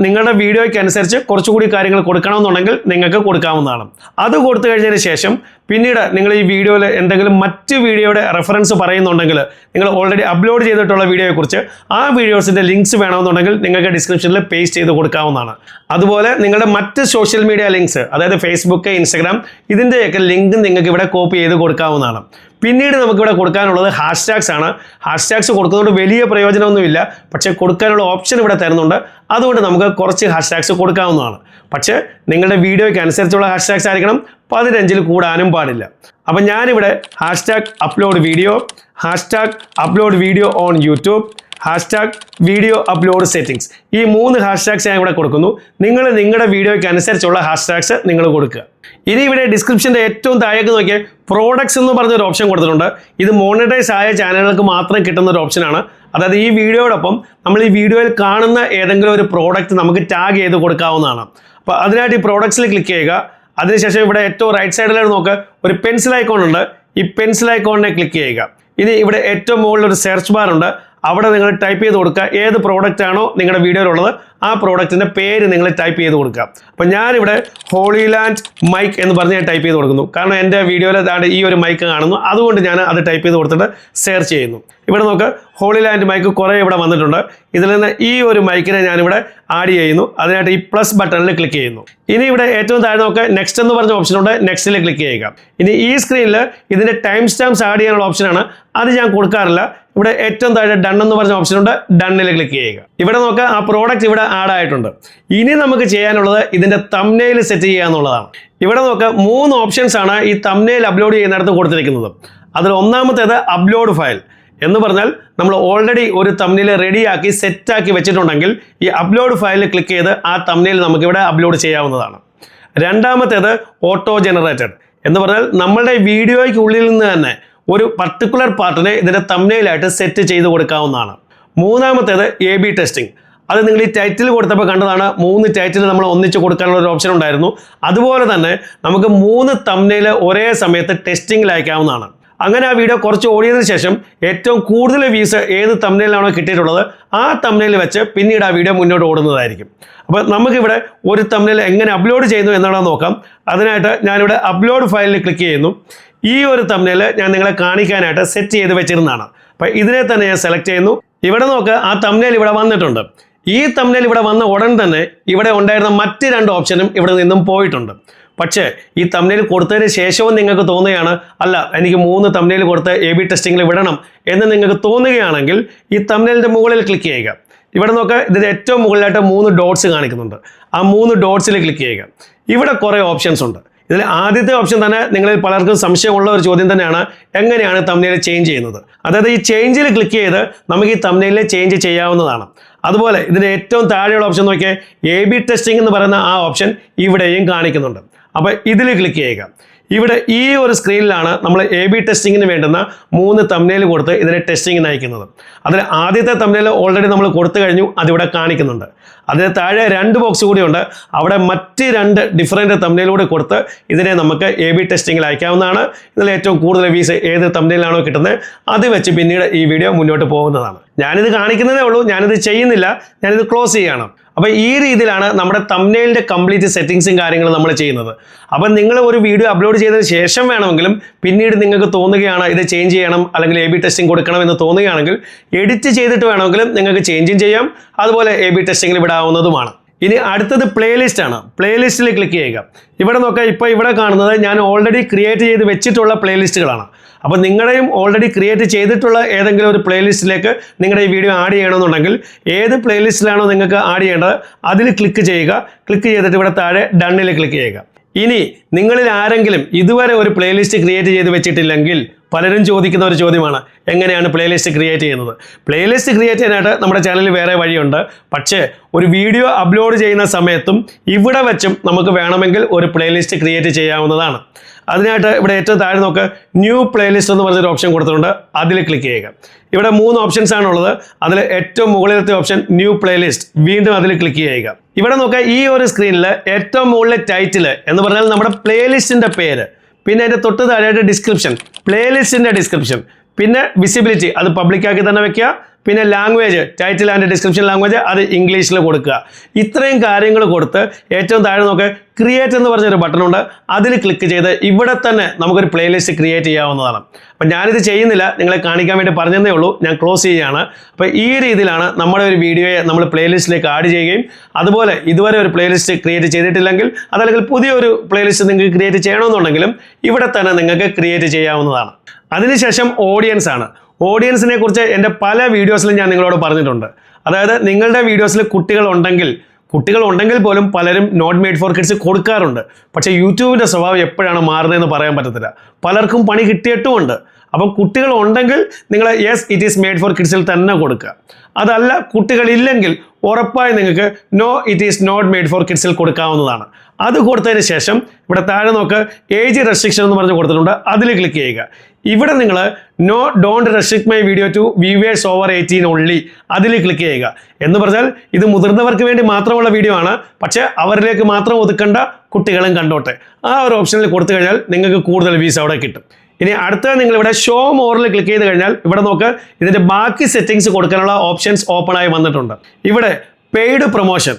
നിങ്ങളുടെ വീഡിയോയ്ക്ക് അനുസരിച്ച് കുറച്ചുകൂടി കാര്യങ്ങൾ കൊടുക്കണമെന്നുണ്ടെങ്കിൽ നിങ്ങൾക്ക് കൊടുക്കാവുന്നതാണ്. അത് കൊടുത്തു കഴിഞ്ഞതിന് ശേഷം പിന്നീട് നിങ്ങൾ ഈ വീഡിയോയിൽ എന്തെങ്കിലും മറ്റ് വീഡിയോയുടെ റെഫറൻസ് പറയുന്നുണ്ടെങ്കിൽ, നിങ്ങൾ ഓൾറെഡി അപ്ലോഡ് ചെയ്തിട്ടുള്ള വീഡിയോയെക്കുറിച്ച് ആ വീഡിയോസിൻ്റെ ലിങ്ക്സ് വേണമെന്നുണ്ടെങ്കിൽ നിങ്ങൾക്ക് ഡിസ്ക്രിപ്ഷനിൽ പേസ്റ്റ് ചെയ്ത് കൊടുക്കാവുന്നതാണ്. അതുപോലെ നിങ്ങളുടെ മറ്റ് സോഷ്യൽ മീഡിയ ലിങ്ക്സ്, അതായത് ഫേസ്ബുക്ക്, ഇൻസ്റ്റഗ്രാം, ഇതിൻ്റെയൊക്കെ ലിങ്ക് നിങ്ങൾക്ക് ഇവിടെ കോപ്പി ചെയ്ത് കൊടുക്കാവുന്നതാണ്. പിന്നീട് നമുക്കിവിടെ കൊടുക്കാനുള്ളത് ഹാഷ്ടാഗ്സ് ആണ്. ഹാഷ്ടാഗ്സ് കൊടുക്കുന്നതുകൊണ്ട് വലിയ പ്രയോജനമൊന്നുമില്ല, പക്ഷേ കൊടുക്കാനുള്ള ഓപ്ഷൻ ഇവിടെ തരുന്നുണ്ട്. അതുകൊണ്ട് നമുക്ക് കുറച്ച് ഹാഷ്ടാഗ്സ് കൊടുക്കാവുന്നതാണ്. പക്ഷേ നിങ്ങളുടെ വീഡിയോയ്ക്ക് അനുസരിച്ചുള്ള ഹാഷ്ടാഗ്സ് ആയിരിക്കണം, 15-ൽ കൂടാനും പാടില്ല. അപ്പം ഞാനിവിടെ hashtag upload video, hashtag upload video on YouTube, hashtag video upload settings, ഈ 3 ഹാഷ്ടാഗ്സ് ഞാൻ ഇവിടെ കൊടുക്കുന്നു. നിങ്ങൾ നിങ്ങളുടെ വീഡിയോയ്ക്ക് അനുസരിച്ചുള്ള ഹാഷ്ടാഗ്സ് നിങ്ങൾ കൊടുക്കുക. ഇനി ഇവിടെ ഡിസ്ക്രിപ്ഷൻ്റെ ഏറ്റവും താഴേക്ക് നോക്കിയാൽ പ്രോഡക്ട്സ് എന്ന് പറഞ്ഞൊരു ഓപ്ഷൻ കൊടുത്തിട്ടുണ്ട്. ഇത് മോണിറ്റൈസ് ആയ ചാനലുകൾക്ക് മാത്രം കിട്ടുന്ന ഒരു ഓപ്ഷനാണ്. അതായത് ഈ വീഡിയോടൊപ്പം നമ്മൾ ഈ വീഡിയോയിൽ കാണുന്ന ഏതെങ്കിലും ഒരു പ്രോഡക്റ്റ് നമുക്ക് ടാഗ് ചെയ്ത് കൊടുക്കാവുന്നതാണ്. അപ്പോൾ അതിനായിട്ട് ഈ പ്രോഡക്ട്സിൽ ക്ലിക്ക് ചെയ്യുക. അതിനുശേഷം ഇവിടെ ഏറ്റവും റൈറ്റ് സൈഡിലായിട്ട് നോക്കുക, ഒരു പെൻസിൽ ഐക്കോൺ ഉണ്ട്. ഈ പെൻസിൽ ഐക്കോണിനെ ക്ലിക്ക് ചെയ്യുക. ഇനി ഇവിടെ ഏറ്റവും മുകളിൽ ഒരു സെർച്ച് ബാർ ഉണ്ട്. അവിടെ നിങ്ങൾ ടൈപ്പ് ചെയ്ത് കൊടുക്കുക ഏത് പ്രോഡക്റ്റ് ആണോ നിങ്ങളുടെ വീഡിയോയിലുള്ളത് ആ പ്രോഡക്റ്റിൻ്റെ പേര് നിങ്ങൾ ടൈപ്പ് ചെയ്ത് കൊടുക്കുക. അപ്പോൾ ഞാനിവിടെ ഹോളിലാൻഡ് മൈക്ക് എന്ന് പറഞ്ഞ് ഞാൻ ടൈപ്പ് ചെയ്ത് കൊടുക്കുന്നു. കാരണം എൻ്റെ വീഡിയോയിൽ ഈ ഒരു മൈക്ക് കാണുന്നു, അതുകൊണ്ട് ഞാൻ അത് ടൈപ്പ് ചെയ്ത് കൊടുത്തിട്ട് സെർച്ച് ചെയ്യുന്നു. ഇവിടെ നോക്ക്, ഹോളിലാൻഡ് മൈക്ക് കുറേ ഇവിടെ വന്നിട്ടുണ്ട്. ഇതിൽ നിന്ന് ഈ ഒരു മൈക്കിനെ ഞാനിവിടെ ആഡ് ചെയ്യുന്നു. അതിനായിട്ട് ഈ പ്ലസ് ബട്ടണിൽ ക്ലിക്ക് ചെയ്യുന്നു. ഇനി ഇവിടെ ഏറ്റവും താഴെ നോക്കുക, നെക്സ്റ്റ് എന്ന് പറഞ്ഞ ഓപ്ഷനുണ്ട്. നെക്സ്റ്റിൽ ക്ലിക്ക് ചെയ്യുക. ഇനി ഈ സ്ക്രീനിൽ ഇതിൻ്റെ ടൈം സ്റ്റാമ്പ്സ് ആഡ് ചെയ്യാനുള്ള ഓപ്ഷനാണ്. അത് ഞാൻ കൊടുക്കാറില്ല. ഇവിടെ ഏറ്റവും താഴെ ഡൺ എന്ന് പറഞ്ഞ ഓപ്ഷനുണ്ട്. ഡണ്ണിൽ ക്ലിക്ക് ചെയ്യുക. ഇവിടെ നോക്കുക, ആ പ്രോഡക്റ്റ് ഇവിടെ ആഡ് ആയിട്ടുണ്ട്. ഇനി നമുക്ക് ചെയ്യാനുള്ളത് ഇതിൻ്റെ തംബ്നെയിൽ സെറ്റ് ചെയ്യുക എന്നുള്ളതാണ്. ഇവിടെ നോക്കുക, 3 ഓപ്ഷൻസ് ആണ് ഈ തംബ്നെയിൽ അപ്ലോഡ് ചെയ്യുന്നിടത്ത് കൊടുത്തിരിക്കുന്നത്. അതിൽ ഒന്നാമത്തേത് അപ്ലോഡ് ഫയൽ എന്ന് പറഞ്ഞാൽ നമ്മൾ ഓൾറെഡി ഒരു തംബ്നെയിൽ റെഡിയാക്കി സെറ്റാക്കി വെച്ചിട്ടുണ്ടെങ്കിൽ ഈ അപ്ലോഡ് ഫയലിൽ ക്ലിക്ക് ചെയ്ത് ആ തംബ്നെയിൽ നമുക്കിവിടെ അപ്ലോഡ് ചെയ്യാവുന്നതാണ്. രണ്ടാമത്തേത് ഓട്ടോ ജനറേറ്റഡ് എന്ന് പറഞ്ഞാൽ നമ്മളുടെ വീഡിയോയ്ക്കുള്ളിൽ നിന്ന് തന്നെ ഒരു പർട്ടിക്കുലർ പാർട്ടിനെ ഇതിൻ്റെ തംബ്നെയിലായിട്ട് സെറ്റ് ചെയ്ത് കൊടുക്കാവുന്നതാണ്. മൂന്നാമത്തേത് AB ടെസ്റ്റിംഗ്. അത് നിങ്ങൾ ഈ ടൈറ്റിൽ കൊടുത്തപ്പോൾ കണ്ടതാണ്. 3 ടൈറ്റിൽ നമ്മൾ ഒന്നിച്ച് കൊടുക്കാനുള്ള ഒരു ഓപ്ഷൻ ഉണ്ടായിരുന്നു. അതുപോലെ തന്നെ നമുക്ക് 3 തംബ്നെയിൽ ഒരേ സമയത്ത് ടെസ്റ്റിംഗിൽ അയക്കാവുന്നതാണ്. അങ്ങനെ ആ വീഡിയോ കുറച്ച് ഓടിയതിനു ശേഷം ഏറ്റവും കൂടുതൽ വ്യൂസ് ഏത് തംബ്നെയിലാണോ കിട്ടിയിട്ടുള്ളത് ആ തംബ്നെയിൽ വെച്ച് പിന്നീട് ആ വീഡിയോ മുന്നോട്ട് ഓടുന്നതായിരിക്കും. അപ്പോൾ നമുക്കിവിടെ ഒരു തംബ്നെയിൽ എങ്ങനെ അപ്ലോഡ് ചെയ്യുന്നു എന്നുള്ളത് നോക്കാം. അതിനായിട്ട് ഞാനിവിടെ അപ്ലോഡ് ഫയലിൽ ക്ലിക്ക് ചെയ്യുന്നു. ഈ ഒരു തംബ്നെയിൽ ഞാൻ നിങ്ങളെ കാണിക്കാനായിട്ട് സെറ്റ് ചെയ്ത് വെച്ചിരുന്നതാണ്. അപ്പോൾ ഇതിനെ തന്നെ ഞാൻ സെലക്ട് ചെയ്യുന്നു. ഇവിടെ നോക്കുക, ആ തംബ്നെയിൽ ഇവിടെ വന്നിട്ടുണ്ട്. ഈ തംബ്നെയിൽ ഇവിടെ വന്ന ഉടൻ തന്നെ ഇവിടെ ഉണ്ടായിരുന്ന മറ്റ് 2 ഓപ്ഷനും ഇവിടെ നിന്നും പോയിട്ടുണ്ട്. പക്ഷേ ഈ തംബ്നെയിൽ കൊടുത്തതിന് ശേഷവും നിങ്ങൾക്ക് തോന്നുകയാണ്, അല്ല എനിക്ക് 3 തംബ്നെയിൽ കൊടുത്ത് AB ടെസ്റ്റിങ്ങിൽ വിടണം എന്ന് നിങ്ങൾക്ക് തോന്നുകയാണെങ്കിൽ ഈ തംബ്നെയിലിൻ്റെ മുകളിൽ ക്ലിക്ക് ചെയ്യുക. ഇവിടെ നോക്കുക, ഇതിൻ്റെ ഏറ്റവും മുകളിലായിട്ട് 3 ഡോട്ട്സ് കാണിക്കുന്നുണ്ട്. ആ 3 ഡോട്ട്സിൽ ക്ലിക്ക് ചെയ്യുക. ഇവിടെ കുറേ ഓപ്ഷൻസ് ഉണ്ട്. ഇതിൽ ആദ്യത്തെ ഓപ്ഷൻ തന്നെ നിങ്ങളിൽ പലർക്കും സംശയമുള്ള ഒരു ചോദ്യം തന്നെയാണ്, എങ്ങനെയാണ് തംബ്നെയിൽ ചേഞ്ച് ചെയ്യുന്നത്. അതായത് ഈ ചേഞ്ചിൽ ക്ലിക്ക് ചെയ്ത് നമുക്ക് ഈ തംബ്നെയിലിൽ ചേഞ്ച് ചെയ്യാവുന്നതാണ്. അതുപോലെ ഇതിൻ്റെ ഏറ്റവും താഴെയുള്ള ഓപ്ഷൻ നോക്കിയാൽ AB ടെസ്റ്റിംഗ് എന്ന് പറയുന്ന ആ ഓപ്ഷൻ ഇവിടെയും കാണിക്കുന്നുണ്ട്. അപ്പോൾ ഇതിൽ ക്ലിക്ക് ചെയ്യുക. ഇവിടെ ഈ ഒരു സ്ക്രീനിലാണ് നമ്മൾ AB ടെസ്റ്റിങ്ങിന് വേണ്ടുന്ന 3 തംബ്നെയിൽ കൊടുത്ത് ഇതിനെ ടെസ്റ്റിങ്ങിന് അയക്കുന്നത്. അതിൽ ആദ്യത്തെ തംബ്നെയിൽ ഓൾറെഡി നമ്മൾ കൊടുത്തു കഴിഞ്ഞു, അതിവിടെ കാണിക്കുന്നുണ്ട്. അതിന് താഴെ 2 ബോക്സ് കൂടിയുണ്ട്. അവിടെ മറ്റ് 2 ഡിഫറൻറ്റ് തംബ്നെയിൽ കൂടി കൊടുത്ത് ഇതിനെ നമുക്ക് AB ടെസ്റ്റിങ്ങിൽ അയക്കാവുന്നതാണ്. ഇതിൽ ഏറ്റവും കൂടുതൽ വ്യൂസ് ഏത് തംബ്നെയിലാണോ കിട്ടുന്നത് അത് വെച്ച് പിന്നീട് ഈ വീഡിയോ മുന്നോട്ട് പോകുന്നതാണ്. ഞാനിത് കാണിക്കുന്നതേ ഉള്ളൂ, ഞാനിത് ചെയ്യുന്നില്ല, ഞാനിത് ക്ലോസ് ചെയ്യാണ്. അപ്പോൾ ഈ രീതിയിലാണ് നമ്മുടെ തംബ്നെയിലിൻ്റെ കംപ്ലീറ്റ് സെറ്റിങ്സും കാര്യങ്ങളും നമ്മൾ ചെയ്യുന്നത്. അപ്പം നിങ്ങൾ ഒരു വീഡിയോ അപ്ലോഡ് ചെയ്തതിന് ശേഷം വേണമെങ്കിലും പിന്നീട് നിങ്ങൾക്ക് തോന്നുകയാണ് ഇത് ചേഞ്ച് ചെയ്യണം അല്ലെങ്കിൽ AB ടെസ്റ്റിംഗ് കൊടുക്കണം എന്ന് തോന്നുകയാണെങ്കിൽ എഡിറ്റ് ചെയ്തിട്ട് വേണമെങ്കിലും നിങ്ങൾക്ക് ചേഞ്ചും ചെയ്യാം. അതുപോലെ AB ടെസ്റ്റിംഗിൽ വിടാവുന്നതുമാണ്. ഇനി അടുത്തത് പ്ലേലിസ്റ്റ് ആണ്. പ്ലേലിസ്റ്റിൽ ക്ലിക്ക് ചെയ്യുക. ഇവിടെ നോക്കുക, ഇപ്പോൾ ഇവിടെ കാണുന്നത് ഞാൻ ഓൾറെഡി ക്രിയേറ്റ് ചെയ്ത് വെച്ചിട്ടുള്ള പ്ലേലിസ്റ്റുകളാണ്. അപ്പോൾ നിങ്ങളുടെയും ഓൾറെഡി ക്രിയേറ്റ് ചെയ്തിട്ടുള്ള ഏതെങ്കിലും ഒരു പ്ലേലിസ്റ്റിലേക്ക് നിങ്ങളുടെ ഈ വീഡിയോ ആഡ് ചെയ്യണമെന്നുണ്ടെങ്കിൽ ഏത് പ്ലേലിസ്റ്റിലാണോ നിങ്ങൾക്ക് ആഡ് ചെയ്യേണ്ടത് അതിൽ ക്ലിക്ക് ചെയ്യുക. ക്ലിക്ക് ചെയ്തിട്ട് ഇവിടെ താഴെ ഡണ്ണിൽ ക്ലിക്ക് ചെയ്യുക. ഇനി നിങ്ങളിൽ ആരെങ്കിലും ഇതുവരെ ഒരു പ്ലേലിസ്റ്റ് ക്രിയേറ്റ് ചെയ്ത് വെച്ചിട്ടില്ലെങ്കിൽ പലരും ചോദിക്കുന്ന ഒരു ചോദ്യമാണ്, എങ്ങനെയാണ് പ്ലേലിസ്റ്റ് ക്രിയേറ്റ് ചെയ്യുന്നത്? പ്ലേലിസ്റ്റ് ക്രിയേറ്റ് ചെയ്യാനായിട്ട് നമ്മുടെ ചാനലിൽ വേറെ വഴിയുണ്ട്. പക്ഷേ ഒരു വീഡിയോ അപ്ലോഡ് ചെയ്യുന്ന സമയത്തും ഇവിടെ വെച്ചും നമുക്ക് വേണമെങ്കിൽ ഒരു പ്ലേലിസ്റ്റ് ക്രിയേറ്റ് ചെയ്യാവുന്നതാണ്. അതിനായിട്ട് ഇവിടെ ഏറ്റവും താഴെ നോക്ക് ന്യൂ പ്ലേലിസ്റ്റ് എന്ന് പറഞ്ഞൊരു ഓപ്ഷൻ കൊടുത്തിട്ടുണ്ട്. അതിൽ ക്ലിക്ക് ചെയ്യുക. ഇവിടെ 3 ഓപ്ഷൻസ് ആണുള്ളത്. അതിൽ ഏറ്റവും മുകളിലത്തെ ഓപ്ഷൻ ന്യൂ പ്ലേലിസ്റ്റ്, വീണ്ടും അതിൽ ക്ലിക്ക് ചെയ്യുക. ഇവിടെ നോക്കുക, ഈ ഒരു സ്ക്രീനിൽ ഏറ്റവും മുകളിലെ ടൈറ്റിൽ എന്ന് പറഞ്ഞാൽ നമ്മുടെ പ്ലേലിസ്റ്റിൻ്റെ പേര്, പിന്നെ അതിൻ്റെ തൊട്ട് താഴെയായിട്ട് ഡിസ്ക്രിപ്ഷൻ, പ്ലേലിസ്റ്റിൻ്റെ ഡിസ്ക്രിപ്ഷൻ, പിന്നെ വിസിബിലിറ്റി അത് പബ്ലിക്കാക്കി തന്നെ വെക്കുക, പിന്നെ language title and description language അത് ഇംഗ്ലീഷിൽ കൊടുക്കുക. ഇത്രയും കാര്യങ്ങൾ കൊടുത്ത് ഏറ്റവും താഴെ നോക്കുക ക്രിയേറ്റ് എന്ന് പറഞ്ഞൊരു ബട്ടൺ ഉണ്ട്. അതിൽ ക്ലിക്ക് ചെയ്ത് ഇവിടെ തന്നെ നമുക്കൊരു പ്ലേലിസ്റ്റ് ക്രിയേറ്റ് ചെയ്യാവുന്നതാണ്. അപ്പം ഞാനിത് ചെയ്യുന്നില്ല, നിങ്ങളെ കാണിക്കാൻ വേണ്ടി പറഞ്ഞതേ ഉള്ളൂ. ഞാൻ ക്ലോസ് ചെയ്യുകയാണ്. അപ്പോൾ ഈ രീതിയിലാണ് നമ്മുടെ ഒരു വീഡിയോയെ നമ്മൾ പ്ലേലിസ്റ്റിലേക്ക് ആഡ് ചെയ്യുകയും അതുപോലെ ഇതുവരെ ഒരു പ്ലേലിസ്റ്റ് ക്രിയേറ്റ് ചെയ്തിട്ടില്ലെങ്കിൽ അതല്ലെങ്കിൽ പുതിയൊരു പ്ലേലിസ്റ്റ് നിങ്ങൾക്ക് ക്രിയേറ്റ് ചെയ്യണമെന്നുണ്ടെങ്കിലും ഇവിടെ തന്നെ നിങ്ങൾക്ക് ക്രിയേറ്റ് ചെയ്യാവുന്നതാണ്. അതിനുശേഷം ഓഡിയൻസ് ആണ്. ഓഡിയൻസിനെ കുറിച്ച് എൻ്റെ പല വീഡിയോസിലും ഞാൻ നിങ്ങളോട് പറഞ്ഞിട്ടുണ്ട്. അതായത് നിങ്ങളുടെ വീഡിയോസിൽ കുട്ടികളുണ്ടെങ്കിൽ പോലും പലരും നോട്ട് മെയ്ഡ് ഫോർ കിഡ്സ് കൊടുക്കാറുണ്ട്. പക്ഷേ യൂട്യൂബിൻ്റെ സ്വഭാവം എപ്പോഴാണ് മാറുന്നതെന്ന് പറയാൻ പറ്റത്തില്ല. പലർക്കും പണി കിട്ടിയിട്ടുമുണ്ട്. അപ്പം കുട്ടികൾ ഉണ്ടെങ്കിൽ നിങ്ങൾ yes it is made for കിഡ്സിൽ തന്നെ കൊടുക്കുക. അതല്ല കുട്ടികളില്ലെങ്കിൽ ഉറപ്പായി നിങ്ങൾക്ക് no it is not made for കിഡ്സിൽ കൊടുക്കാവുന്നതാണ്. അത് കൊടുത്തതിന് ശേഷം ഇവിടെ താഴെ നോക്ക് ഏജ് റെസ്ട്രിക്ഷൻ എന്ന് പറഞ്ഞ് കൊടുത്തിട്ടുണ്ട്. അതിൽ ക്ലിക്ക് ചെയ്യുക. ഇവിടെ നിങ്ങൾ no don't restrict my video to viewers over 18 only, അതിൽ ക്ലിക്ക് ചെയ്യുക. എന്ന് പറഞ്ഞാൽ ഇത് മുതിർന്നവർക്ക് വേണ്ടി മാത്രമുള്ള വീഡിയോ ആണ്, പക്ഷേ അവരിലേക്ക് മാത്രം ഒതുക്കേണ്ട, കുട്ടികളും കണ്ടോട്ടെ. ആ ഒരു ഓപ്ഷനിൽ കൊടുത്തു കഴിഞ്ഞാൽ നിങ്ങൾക്ക് കൂടുതൽ വ്യൂസ് അവിടെ കിട്ടും. ഇനി അടുത്തത് നിങ്ങൾ ഇവിടെ ഷോ മോറിൽ ക്ലിക്ക് ചെയ്ത് കഴിഞ്ഞാൽ ഇവിടെ നോക്ക് ഇതിൻ്റെ ബാക്കി സെറ്റിങ്സ് കൊടുക്കാനുള്ള ഓപ്ഷൻസ് ഓപ്പൺ ആയി വന്നിട്ടുണ്ട്. ഇവിടെ പെയ്ഡ് പ്രൊമോഷൻ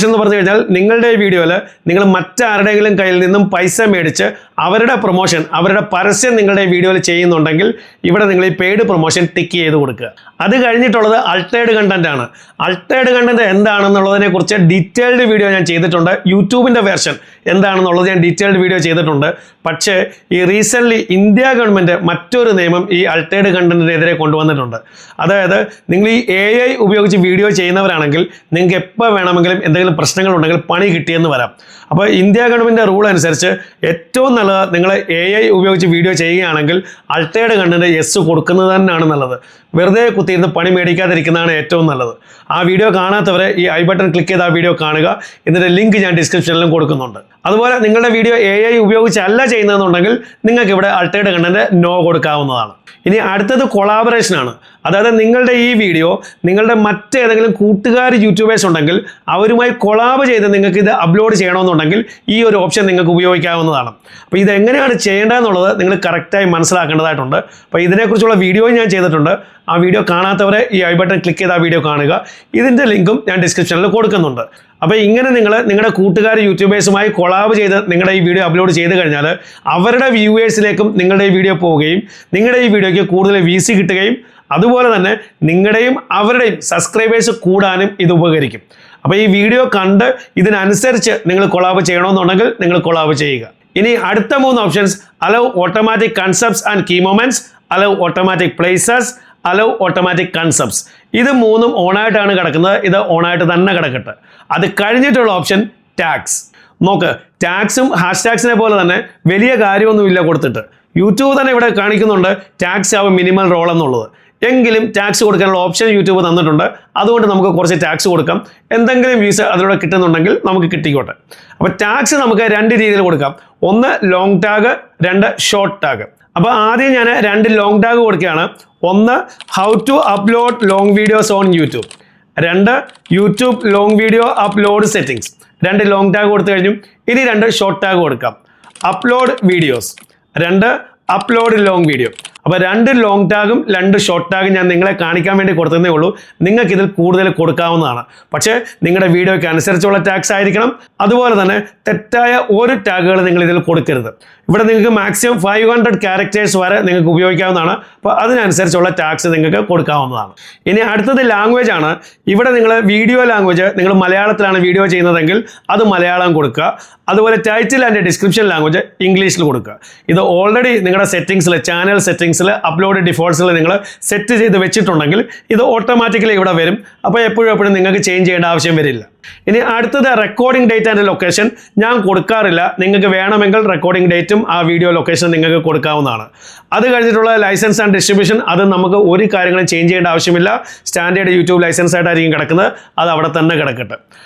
എന്ന് പറഞ്ഞു കഴിഞ്ഞാൽ നിങ്ങളുടെ വീഡിയോയിൽ നിങ്ങൾ മറ്റാരുടെയെങ്കിലും കയ്യിൽ നിന്നും പൈസ മേടിച്ച് അവരുടെ പ്രൊമോഷൻ, അവരുടെ പരസ്യം നിങ്ങളുടെ വീഡിയോയിൽ ചെയ്യുന്നുണ്ടെങ്കിൽ ഇവിടെ നിങ്ങൾ ഈ പെയ്ഡ് പ്രൊമോഷൻ ടിക്ക് ചെയ്ത് കൊടുക്കുക. അത് കഴിഞ്ഞിട്ടുള്ളത് അൾട്ടേഡ് കണ്ടന്റ് ആണ്. അൾട്ടേഡ് കണ്ടന്റ് എന്താണെന്നുള്ളതിനെ കുറിച്ച് ഡീറ്റെയിൽഡ് വീഡിയോ ഞാൻ ചെയ്തിട്ടുണ്ട്. യൂട്യൂബിൻ്റെ വേർഷൻ എന്താണെന്നുള്ളത് ഞാൻ ഡീറ്റെയിൽഡ് വീഡിയോ ചെയ്തിട്ടുണ്ട്. പക്ഷേ ഈ റീസെൻ്റ്ലി ഇന്ത്യ ഗവൺമെൻറ് മറ്റൊരു നിയമം ഈ അൾട്ടേഡ് കണ്ടന്റിനെതിരെ കൊണ്ടുവന്നിട്ടുണ്ട്. അതായത് നിങ്ങൾ ഈ AI ഉപയോഗിച്ച് വീഡിയോ ചെയ്യുന്നവരാണെങ്കിൽ നിങ്ങൾക്ക് എപ്പോൾ വേണമെങ്കിലും എന്തെങ്കിലും പ്രശ്നങ്ങളുണ്ടെങ്കിൽ പണി കിട്ടിയെന്ന് വരാം. അപ്പോൾ ഇന്ത്യ ഗവൺമെൻറ് റൂൾ അനുസരിച്ച് ഏറ്റവും നല്ലത് നിങ്ങൾ AI ഉപയോഗിച്ച് വീഡിയോ ചെയ്യുകയാണെങ്കിൽ അൾട്ടേഡ് കണ്ടന്റ് യെസ് കൊടുക്കുന്നത് തന്നെയാണ് നല്ലത്. വെറുതെ കുത്തിയിരുന്ന് പണി മേടിക്കാതിരിക്കുന്നതാണ് ഏറ്റവും നല്ലത്. ആ വീഡിയോ കാണാത്തവരെ ഈ ഐ ബട്ടൺ ക്ലിക്ക് ചെയ്ത് ആ വീഡിയോ കാണുക. ഇതിൻ്റെ ലിങ്ക് ഞാൻ ഡിസ്ക്രിപ്ഷനിലും കൊടുക്കുന്നുണ്ട്. അതുപോലെ നിങ്ങളുടെ വീഡിയോ AI ഉപയോഗിച്ചല്ല ചെയ്യുന്നതെന്നുണ്ടെങ്കിൽ നിങ്ങൾക്ക് ഇവിടെ അൾട്ടേഡ് കണ്ടന്റ് നോ കൊടുക്കാവുന്നതാണ്. ഇനി അടുത്തത് കൊളാബറേഷനാണ്. അതായത് നിങ്ങളുടെ ഈ വീഡിയോ നിങ്ങളുടെ മറ്റേതെങ്കിലും കൂട്ടുകാർ യൂട്യൂബേഴ്സ് ഉണ്ടെങ്കിൽ അവരുമായി കൊളാബ് ചെയ്ത് നിങ്ങൾക്ക് ഇത് അപ്ലോഡ് ചെയ്യണമെന്നുണ്ടെങ്കിൽ ഈ ഒരു ഓപ്ഷൻ നിങ്ങൾക്ക് ഉപയോഗിക്കാവുന്നതാണ്. അപ്പോൾ ഇതെങ്ങനെയാണ് ചെയ്യേണ്ടതെന്നുള്ളത് നിങ്ങൾ കറക്റ്റായി മനസ്സിലാക്കേണ്ടതായിട്ടുണ്ട്. അപ്പോൾ ഇതിനെക്കുറിച്ചുള്ള വീഡിയോ ഞാൻ ചെയ്തിട്ടുണ്ട്. ആ വീഡിയോ കാണാത്തവരെ ഈ ഐ ബട്ടൺ ക്ലിക്ക് ചെയ്ത് ആ വീഡിയോ കാണുക. ഇതിൻ്റെ ലിങ്കും ഞാൻ ഡിസ്ക്രിപ്ഷനിൽ കൊടുക്കുന്നുണ്ട്. അപ്പോൾ ഇങ്ങനെ നിങ്ങൾ നിങ്ങളുടെ കൂട്ടുകാർ യൂട്യൂബേഴ്സുമായി കൊളാബ് ചെയ്ത് നിങ്ങളുടെ ഈ വീഡിയോ അപ്ലോഡ് ചെയ്ത് കഴിഞ്ഞാൽ അവരുടെ വ്യൂവേഴ്സിലേക്കും നിങ്ങളുടെ ഈ വീഡിയോ പോവുകയും നിങ്ങളുടെ ഈ വീഡിയോയ്ക്ക് കൂടുതൽ VC കിട്ടുകയും അതുപോലെ തന്നെ നിങ്ങളുടെയും അവരുടെയും സബ്സ്ക്രൈബേഴ്സ് കൂടാനും ഇത് ഉപകരിക്കും. അപ്പോൾ ഈ വീഡിയോ കണ്ട് ഇതിനനുസരിച്ച് നിങ്ങൾ കൊളാബ് ചെയ്യണമെന്നുണ്ടെങ്കിൽ നിങ്ങൾ കൊളാബ് ചെയ്യുക. ഇനി അടുത്ത 3 options allow automatic concepts and key moments, allow automatic places, allow automatic concepts. ഇത് 3ഉം ഓണായിട്ടാണ് കിടക്കുന്നത്. ഇത് ഓണായിട്ട് തന്നെ കിടക്കട്ടെ. അത് കഴിഞ്ഞിട്ടുള്ള ഓപ്ഷൻ ടാഗ്സ്. നോക്ക്, ടാഗ്സും ഹാഷ്ടാഗ്സിനെ പോലെ തന്നെ വലിയ കാര്യമൊന്നുമില്ല കൊടുത്തിട്ട്. യൂട്യൂബ് തന്നെ ഇവിടെ കാണിക്കുന്നുണ്ട് ടാഗ്സ് ആവും മിനിമൽ റോൾ എന്നുള്ളത്. എങ്കിലും ടാക്സ് കൊടുക്കാനുള്ള ഓപ്ഷൻ യൂട്യൂബ് തന്നിട്ടുണ്ട്. അതുകൊണ്ട് നമുക്ക് കുറച്ച് ടാക്സ് കൊടുക്കാം. എന്തെങ്കിലും വ്യൂസ് അതിലൂടെ കിട്ടുന്നുണ്ടെങ്കിൽ നമുക്ക് കിട്ടിക്കോട്ടെ. അപ്പോൾ ടാക്സ് നമുക്ക് 2 രീതിയിൽ കൊടുക്കാം. ഒന്ന് ലോങ് ടാഗ്, 2 ഷോർട്ട് ടാഗ്. അപ്പോൾ ആദ്യം ഞാൻ 2 ലോങ് ടാഗ് കൊടുക്കുകയാണ്. ഒന്ന് how to upload long videos on YouTube, 2 YouTube long video upload settings. 2 long tag കൊടുത്തു കഴിഞ്ഞു. ഇനി 2 ഷോർട്ട് ടാഗ് കൊടുക്കാം. Upload videos, 2 upload long video. അപ്പോൾ 2 ലോങ് ടാഗും 2 ഷോർട്ട് ടാഗും ഞാൻ നിങ്ങളെ കാണിക്കാൻ വേണ്ടി കൊടുത്തതേ ഉള്ളൂ. നിങ്ങൾക്ക് ഇതിൽ കൂടുതൽ കൊടുക്കാവുന്നതാണ്. പക്ഷേ നിങ്ങളുടെ വീഡിയോയ്ക്ക് അനുസരിച്ചുള്ള ടാഗ്സ് ആയിരിക്കണം. അതുപോലെ തന്നെ തെറ്റായ ഒരു ടാഗുകൾ നിങ്ങൾ ഇതിൽ കൊടുക്കരുത്. ഇവിടെ നിങ്ങൾക്ക് മാക്സിമം 500 ക്യാരക്ടേഴ്സ് വരെ നിങ്ങൾക്ക് ഉപയോഗിക്കാവുന്നതാണ്. അപ്പോൾ അതിനനുസരിച്ചുള്ള ടാഗ്സ് നിങ്ങൾക്ക് കൊടുക്കാവുന്നതാണ്. ഇനി അടുത്തത് ലാംഗ്വേജ് ആണ്. ഇവിടെ നിങ്ങൾ വീഡിയോ ലാംഗ്വേജ് നിങ്ങൾ മലയാളത്തിലാണ് വീഡിയോ ചെയ്യുന്നതെങ്കിൽ അത് മലയാളം കൊടുക്കുക. അതുപോലെ ടൈറ്റിൽ ആൻഡ് ഡിസ്ക്രിപ്ഷൻ ലാംഗ്വേജ് ഇംഗ്ലീഷിൽ കൊടുക്കുക. ഇത് ഓൾറെഡി നിങ്ങളുടെ സെറ്റിംഗ്സിൽ, ചാനൽ സെറ്റിംഗ്സിൽ, അപ്ലോഡ് ഡിഫോൾട്ട്സിൽ നിങ്ങൾ സെറ്റ് ചെയ്ത് വെച്ചിട്ടുണ്ടെങ്കിൽ ഇത് ഓട്ടോമാറ്റിക്കലി ഇവിടെ വരും. അപ്പോൾ എപ്പോഴും നിങ്ങൾക്ക് ചേഞ്ച് ചെയ്യേണ്ട ആവശ്യം വരില്ല. ഇനി അടുത്തത് റെക്കോർഡിംഗ് ഡേറ്റ് ആൻഡ് ലൊക്കേഷൻ ഞാൻ കൊടുക്കാറില്ല. നിങ്ങൾക്ക് വേണമെങ്കിൽ റെക്കോർഡിംഗ് ഡേറ്റും ആ വീഡിയോ ലൊക്കേഷൻ നിങ്ങൾക്ക് കൊടുക്കാവുന്നതാണ്. അത് കഴിഞ്ഞിട്ടുള്ള ലൈസൻസ് ആൻഡ് ഡിസ്ട്രിബ്യൂഷൻ, അത് നമുക്ക് ഒരു കാര്യങ്ങളും ചേഞ്ച് ചെയ്യേണ്ട ആവശ്യമില്ല. സ്റ്റാൻഡേർഡ് യൂട്യൂബ് ലൈസൻസ് ആയിട്ടായിരിക്കും കിടക്കുന്നത്. അത് അവിടെ തന്നെ കിടക്കട്ടെ.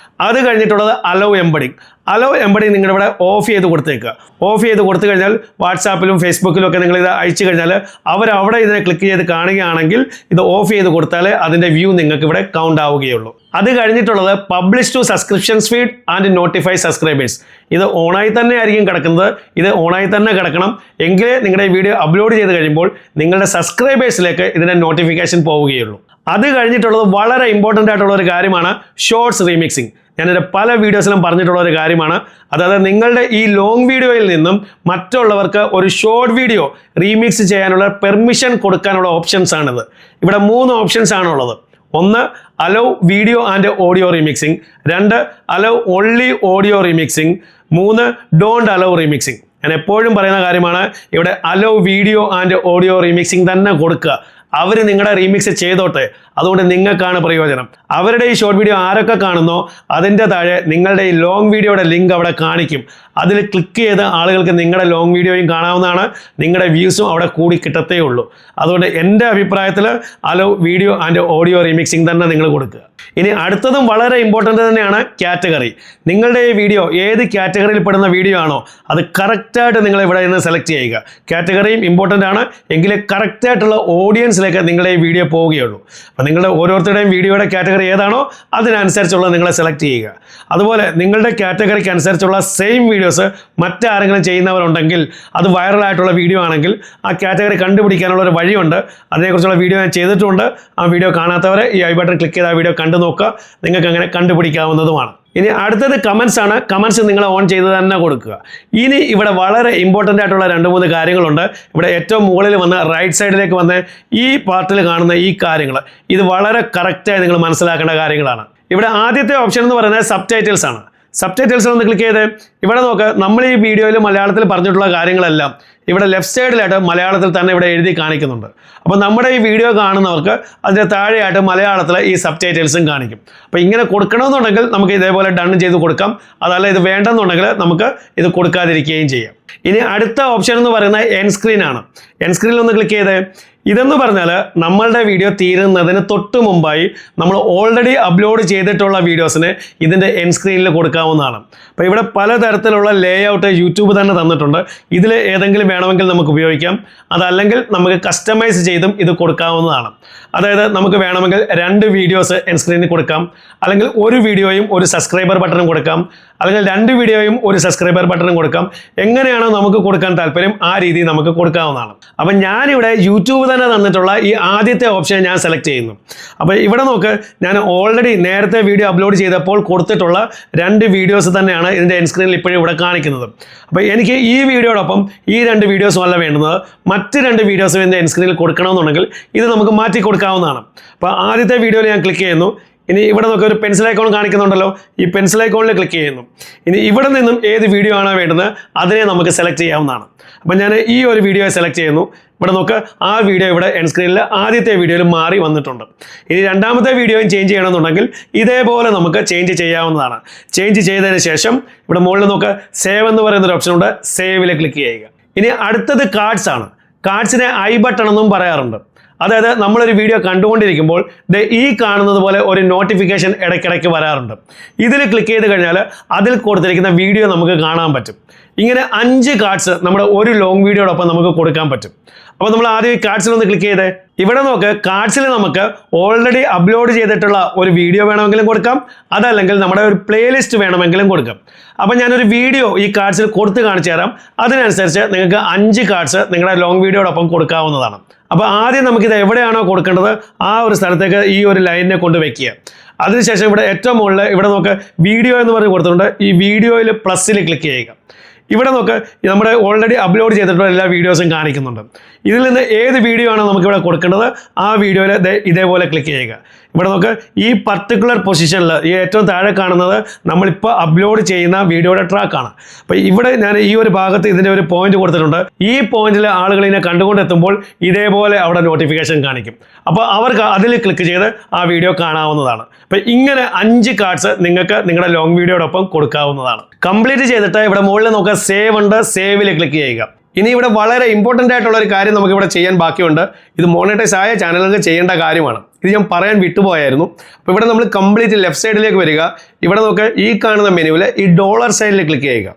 അത് കഴിഞ്ഞിട്ടുള്ളത് അലൗ എംബഡിങ്. അലോ എംബഡിങ് നിങ്ങളുടെ ഇവിടെ ഓഫ് ചെയ്ത് കൊടുത്തേക്കുക. ഓഫ് ചെയ്ത് കൊടുത്തു കഴിഞ്ഞാൽ വാട്സാപ്പിലും ഫേസ്ബുക്കിലും ഒക്കെ നിങ്ങൾ ഇത് അയച്ചു കഴിഞ്ഞാൽ അവിടെ ഇതിനെ ക്ലിക്ക് ചെയ്ത് കാണുകയാണെങ്കിൽ ഇത് ഓഫ് ചെയ്ത് കൊടുത്താൽ അതിൻ്റെ വ്യൂ നിങ്ങൾക്ക് ഇവിടെ കൗണ്ട് ആവുകയുള്ളൂ. അത് കഴിഞ്ഞിട്ടുള്ളത് publish to subscriptions feed and notify subscribers. ഇത് ഓണായി തന്നെ ആയിരിക്കും കിടക്കുന്നത്. ഇത് ഓണായി തന്നെ കിടക്കണം. എങ്കിലേ നിങ്ങളുടെ വീഡിയോ അപ്ലോഡ് ചെയ്ത് കഴിയുമ്പോൾ നിങ്ങളുടെ സബ്സ്ക്രൈബേഴ്സിലേക്ക് ഇതിൻ്റെ നോട്ടിഫിക്കേഷൻ പോവുകയുള്ളൂ. അത് കഴിഞ്ഞിട്ടുള്ളത് വളരെ ഇമ്പോർട്ടൻ്റ് ആയിട്ടുള്ള ഒരു കാര്യമാണ് ഷോർട്സ് റീമിക്സിങ്. ഞാനെൻ്റെ പല വീഡിയോസിലും പറഞ്ഞിട്ടുള്ള ഒരു കാര്യമാണ്. അതായത് നിങ്ങളുടെ ഈ ലോങ് വീഡിയോയിൽ നിന്നും മറ്റുള്ളവർക്ക് ഒരു ഷോർട്ട് വീഡിയോ റീമിക്സ് ചെയ്യാനുള്ള പെർമിഷൻ കൊടുക്കാനുള്ള ഓപ്ഷൻസ് ആണിത്. ഇവിടെ 3 ഓപ്ഷൻസ് ആണുള്ളത്. 1 allow video and audio remixing, 2 allow only audio remixing, 3 don't allow remixing. ഞാൻ എപ്പോഴും പറയുന്ന കാര്യമാണ്, ഇവിടെ allow video and audio remixing തന്നെ കൊടുക്കുക. അവർ നിങ്ങളുടെ റീമിക്സ് ചെയ്തോട്ടെ, അതുകൊണ്ട് നിങ്ങൾക്കാണ് പ്രയോജനം. അവരുടെ ഈ ഷോർട്ട് വീഡിയോ ആരൊക്കെ കാണുന്നോ അതിൻ്റെ താഴെ നിങ്ങളുടെ ഈ ലോങ് വീഡിയോയുടെ ലിങ്ക് അവിടെ കാണിക്കും. അതിൽ ക്ലിക്ക് ചെയ്ത് ആളുകൾക്ക് നിങ്ങളുടെ ലോങ് വീഡിയോയും കാണാവുന്നതാണ്. നിങ്ങളുടെ വ്യൂസും അവിടെ കൂടി കിട്ടത്തേ ഉള്ളൂ. അതുകൊണ്ട് എൻ്റെ അഭിപ്രായത്തിൽ hello video and audio remixing തന്നെ നിങ്ങൾ കൊടുക്കുക. ഇനി അടുത്തതും വളരെ ഇമ്പോർട്ടൻ്റ് തന്നെയാണ് കാറ്റഗറി. നിങ്ങളുടെ ഈ വീഡിയോ ഏത് കാറ്റഗറിയിൽ പെടുന്ന വീഡിയോ ആണോ അത് കറക്റ്റായിട്ട് നിങ്ങൾ ഇവിടെ നിന്ന് സെലക്ട് ചെയ്യുക. കാറ്റഗറിയും ഇമ്പോർട്ടൻ്റ് ആണ്. എങ്കിൽ കറക്റ്റായിട്ടുള്ള ഓഡിയൻസിലേക്ക് നിങ്ങളുടെ ഈ വീഡിയോ പോവുകയുള്ളൂ. അപ്പോൾ നിങ്ങളുടെ ഓരോരുത്തരുടെയും വീഡിയോയുടെ കാറ്റഗറി ഏതാണോ അതിനനുസരിച്ചുള്ള നിങ്ങളെ സെലക്ട് ചെയ്യുക. അതുപോലെ നിങ്ങളുടെ കാറ്റഗറിക്ക് അനുസരിച്ചുള്ള സെയിം വീഡിയോസ് മറ്റാരെങ്കിലും ചെയ്യുന്നവരുണ്ടെങ്കിൽ അത് വൈറലായിട്ടുള്ള വീഡിയോ ആണെങ്കിൽ ആ കാറ്റഗറി കണ്ടുപിടിക്കാനുള്ള ഒരു വഴിയുണ്ട്. അതിനെക്കുറിച്ചുള്ള വീഡിയോ ഞാൻ ചെയ്തിട്ടുണ്ട്. ആ വീഡിയോ കാണാത്തവർ ഈ ഐ ബട്ടൺ ക്ലിക്ക് ചെയ്ത് ആ വീഡിയോ കണ്ടു നോക്കുക. നിങ്ങൾക്ക് അങ്ങനെ കണ്ടുപിടിക്കാവുന്നതുമാണ്. ഇനി അടുത്തത് കമൻസ് ആണ്. കമൻസ് നിങ്ങൾ ഓൺ ചെയ്ത് തന്നെ കൊടുക്കുക. ഇനി ഇവിടെ വളരെ ഇമ്പോർട്ടൻ്റ് ആയിട്ടുള്ള 2-3 കാര്യങ്ങളുണ്ട്. ഇവിടെ ഏറ്റവും മുകളിൽ വന്ന് റൈറ്റ് സൈഡിലേക്ക് വന്ന് ഈ പാർട്ടിൽ കാണുന്ന ഈ കാര്യങ്ങൾ ഇത് വളരെ കറക്റ്റായി നിങ്ങൾ മനസ്സിലാക്കേണ്ട കാര്യങ്ങളാണ്. ഇവിടെ ആദ്യത്തെ ഓപ്ഷൻ എന്ന് പറയുന്നത് സബ് ടൈറ്റിൽസ് ആണ്. സബ് ടൈറ്റിൽസ് ഒന്ന് ക്ലിക്ക് ചെയ്ത് ഇവിടെ നോക്ക്. നമ്മൾ ഈ വീഡിയോയിൽ മലയാളത്തിൽ പറഞ്ഞിട്ടുള്ള കാര്യങ്ങളെല്ലാം ഇവിടെ ലെഫ്റ്റ് സൈഡിലായിട്ട് മലയാളത്തിൽ തന്നെ ഇവിടെ എഴുതി കാണിക്കുന്നുണ്ട്. അപ്പോൾ നമ്മുടെ ഈ വീഡിയോ കാണുന്നവർക്ക് അതിൻ്റെ താഴെയായിട്ട് മലയാളത്തിൽ ഈ സബ് ടൈറ്റിൽസും കാണിക്കും. അപ്പോൾ ഇങ്ങനെ കൊടുക്കണമെന്നുണ്ടെങ്കിൽ നമുക്ക് ഇതേപോലെ ഡൺ ചെയ്ത് കൊടുക്കാം. അതല്ല ഇത് വേണ്ടെന്നുണ്ടെങ്കിൽ നമുക്ക് ഇത് കൊടുക്കാതിരിക്കുകയും ചെയ്യാം. ഇനി അടുത്ത ഓപ്ഷൻ എന്ന് പറയുന്നത് എൻ സ്ക്രീൻ ആണ്. എൻ സ്ക്രീനിൽ ഒന്ന് ക്ലിക്ക് ചെയ്ത് ഇതെന്ന് പറഞ്ഞാൽ നമ്മളുടെ വീഡിയോ തീരുന്നതിന് തൊട്ട് മുമ്പായി നമ്മൾ ഓൾറെഡി അപ്ലോഡ് ചെയ്തിട്ടുള്ള വീഡിയോസിന് ഇതിൻ്റെ എൻ സ്ക്രീനിൽ കൊടുക്കാവുന്നതാണ്. അപ്പോൾ ഇവിടെ പലതരത്തിലുള്ള ലേ ഔട്ട് യൂട്യൂബ് തന്നെ തന്നിട്ടുണ്ട്. ഇതിൽ ഏതെങ്കിലും വേണമെങ്കിൽ നമുക്ക് ഉപയോഗിക്കാം. അതല്ലെങ്കിൽ നമുക്ക് കസ്റ്റമൈസ് ചെയ്തും ഇത് കൊടുക്കാവുന്നതാണ്. അതായത് നമുക്ക് വേണമെങ്കിൽ 2 വീഡിയോസ് എൻ സ്ക്രീനിൽ കൊടുക്കാം, അല്ലെങ്കിൽ ഒരു വീഡിയോയും ഒരു സബ്സ്ക്രൈബർ ബട്ടണും കൊടുക്കാം, അല്ലെങ്കിൽ 2 വീഡിയോയും ഒരു സബ്സ്ക്രൈബർ ബട്ടണും കൊടുക്കാം. എങ്ങനെയാണോ നമുക്ക് കൊടുക്കാൻ താല്പര്യം ആ രീതി നമുക്ക് കൊടുക്കാവുന്നതാണ്. അപ്പം ഞാനിവിടെ യൂട്യൂബ് തന്നെ തന്നിട്ടുള്ള ഈ ആദ്യത്തെ ഓപ്ഷൻ ഞാൻ സെലക്ട് ചെയ്യുന്നു. അപ്പോൾ ഇവിടെ നോക്ക്, ഞാൻ ഓൾറെഡി നേരത്തെ വീഡിയോ അപ്ലോഡ് ചെയ്തപ്പോൾ കൊടുത്തിട്ടുള്ള 2 വീഡിയോസ് തന്നെയാണ് ഇതിൻ്റെ എൻ സ്ക്രീനിൽ ഇപ്പോഴും ഇവിടെ കാണിക്കുന്നത്. അപ്പോൾ എനിക്ക് ഈ വീഡിയോടൊപ്പം ഈ 2 വീഡിയോസും അല്ല വേണ്ടുന്നത്, മറ്റ് 2 വീഡിയോസും ഇതിൻ്റെ എൻ സ്ക്രീനിൽ കൊടുക്കണമെന്നുണ്ടെങ്കിൽ ഇത് നമുക്ക് മാറ്റി കൊടുക്കാവുന്നതാണ്. അപ്പോൾ ആദ്യത്തെ വീഡിയോയിൽ ഞാൻ ക്ലിക്ക് ചെയ്യുന്നു. ഇനി ഇവിടെ നമുക്ക് ഒരു പെൻസിൽ ഐക്കോൺ കാണിക്കുന്നുണ്ടല്ലോ, ഈ പെൻസിൽ ഐക്കോണിൽ ക്ലിക്ക് ചെയ്യുന്നു. ഇനി ഇവിടെ നിന്നും ഏത് വീഡിയോ ആണോ വേണ്ടത് അതിനെ നമുക്ക് സെലക്ട് ചെയ്യാവുന്നതാണ്. അപ്പം ഞാൻ ഈ ഒരു വീഡിയോ സെലക്ട് ചെയ്യുന്നു. ഇവിടെ നോക്ക്, ആ വീഡിയോ ഇവിടെ എൻ സ്ക്രീനിൽ ആദ്യത്തെ വീഡിയോയിൽ മാറി വന്നിട്ടുണ്ട്. ഇനി രണ്ടാമത്തെ വീഡിയോയും ചേഞ്ച് ചെയ്യണമെന്നുണ്ടെങ്കിൽ ഇതേപോലെ നമുക്ക് ചേഞ്ച് ചെയ്യാവുന്നതാണ്. ചേഞ്ച് ചെയ്തതിന് ശേഷം ഇവിടെ മുകളിൽ നോക്ക്, സേവ് എന്ന് പറയുന്നൊരു ഓപ്ഷൻ ഉണ്ട്. സേവിൽ ക്ലിക്ക് ചെയ്യുക. ഇനി അടുത്തത് കാർഡ്സ് ആണ്. കാർഡ്സിനെ ഐ ബട്ടൺ എന്നും പറയാറുണ്ട്. അതായത് നമ്മളൊരു വീഡിയോ കണ്ടുകൊണ്ടിരിക്കുമ്പോൾ ഈ കാണുന്നത് പോലെ ഒരു നോട്ടിഫിക്കേഷൻ ഇടയ്ക്കിടയ്ക്ക് വരാറുണ്ട്. ഇതിൽ ക്ലിക്ക് ചെയ്ത് കഴിഞ്ഞാൽ അതിൽ കൊടുത്തിരിക്കുന്ന വീഡിയോ നമുക്ക് കാണാൻ പറ്റും. ഇങ്ങനെ 5 കാർഡ്സ് നമ്മുടെ ഒരു ലോങ് വീഡിയോടൊപ്പം നമുക്ക് കൊടുക്കാൻ പറ്റും. അപ്പോൾ നമ്മൾ ആദ്യം ഈ കാർഡ്സിലൊന്ന് ക്ലിക്ക് ചെയ്തേ. ഇവിടെ നോക്ക്, കാർഡ്സിൽ നമുക്ക് ഓൾറെഡി അപ്ലോഡ് ചെയ്തിട്ടുള്ള ഒരു വീഡിയോ വേണമെങ്കിലും കൊടുക്കാം, അതല്ലെങ്കിൽ നമ്മുടെ ഒരു പ്ലേലിസ്റ്റ് വേണമെങ്കിലും കൊടുക്കാം. അപ്പോൾ ഞാനൊരു വീഡിയോ ഈ കാർഡ്സിൽ കൊടുത്ത് കാണിച്ചു തരാം. അതിനനുസരിച്ച് നിങ്ങൾക്ക് 5 കാർഡ്സ് നിങ്ങളുടെ ലോങ് വീഡിയോടൊപ്പം കൊടുക്കാവുന്നതാണ്. അപ്പോൾ ആദ്യം നമുക്കിത് എവിടെയാണോ കൊടുക്കേണ്ടത് ആ ഒരു സ്ഥലത്തേക്ക് ഈ ഒരു ലൈനിനെ കൊണ്ട് വെക്കുക. അതിനുശേഷം ഇവിടെ ഏറ്റവും മുകളിൽ ഇവിടെ നോക്ക്, വീഡിയോ എന്ന് പറഞ്ഞ് കൊടുത്തിട്ടുണ്ട്. ഈ വീഡിയോയിൽ പ്ലസ്സിൽ ക്ലിക്ക് ചെയ്യുക. ഇവിടെ നോക്ക്, നമ്മുടെ ഓൾറെഡി അപ്ലോഡ് ചെയ്തിട്ടുള്ള എല്ലാ വീഡിയോസും കാണിക്കുന്നുണ്ട്. ഇതിൽ നിന്ന് ഏത് വീഡിയോ ആണോ നമുക്കിവിടെ കൊടുക്കേണ്ടത് ആ വീഡിയോയിൽ ഇതേപോലെ ക്ലിക്ക് ചെയ്യുക. ഇവിടെ നോക്ക്, ഈ പർട്ടിക്കുലർ പൊസിഷനിൽ ഈ ഏറ്റവും താഴെ കാണുന്നത് നമ്മളിപ്പോൾ അപ്ലോഡ് ചെയ്യുന്ന വീഡിയോയുടെ ട്രാക്കാണ്. അപ്പോൾ ഇവിടെ ഞാൻ ഈ ഒരു ഭാഗത്ത് ഇതിൻ്റെ ഒരു പോയിന്റ് കൊടുത്തിട്ടുണ്ട്. ഈ പോയിന്റിൽ ആളുകൾ ഇതിനെ കണ്ടുകൊണ്ടെത്തുമ്പോൾ ഇതേപോലെ അവിടെ നോട്ടിഫിക്കേഷൻ കാണിക്കും. അപ്പോൾ അവർക്ക് അതിൽ ക്ലിക്ക് ചെയ്ത് ആ വീഡിയോ കാണാവുന്നതാണ്. അപ്പോൾ ഇങ്ങനെ 5 കാർഡ്സ് നിങ്ങൾക്ക് നിങ്ങളുടെ ലോങ് വീഡിയോടൊപ്പം കൊടുക്കാവുന്നതാണ്. കംപ്ലീറ്റ് ചെയ്തിട്ട് ഇവിടെ മുകളിൽ നോക്കുക, സേവ് ഉണ്ട്. സേവിൽ ക്ലിക്ക് ചെയ്യുക. ഇനി ഇവിടെ വളരെ ഇമ്പോർട്ടൻ്റ് ആയിട്ടുള്ള ഒരു കാര്യം നമുക്ക് ഇവിടെ ചെയ്യാൻ ബാക്കിയുണ്ട്. ഇത് മോണിറ്റൈസ് ആയ ചാനലുകൾക്ക് ചെയ്യേണ്ട കാര്യമാണ്. ഇത് ഞാൻ പറയാൻ വിട്ടുപോയായിരുന്നു. അപ്പോൾ ഇവിടെ നമ്മൾ കംപ്ലീറ്റ് ലെഫ്റ്റ് സൈഡിലേക്ക് വരിക. ഇവിടെ നമുക്ക് ഈ കാണുന്ന മെനുവിൽ ഈ ഡോളർ സൈഡിൽ ക്ലിക്ക് ചെയ്യുക.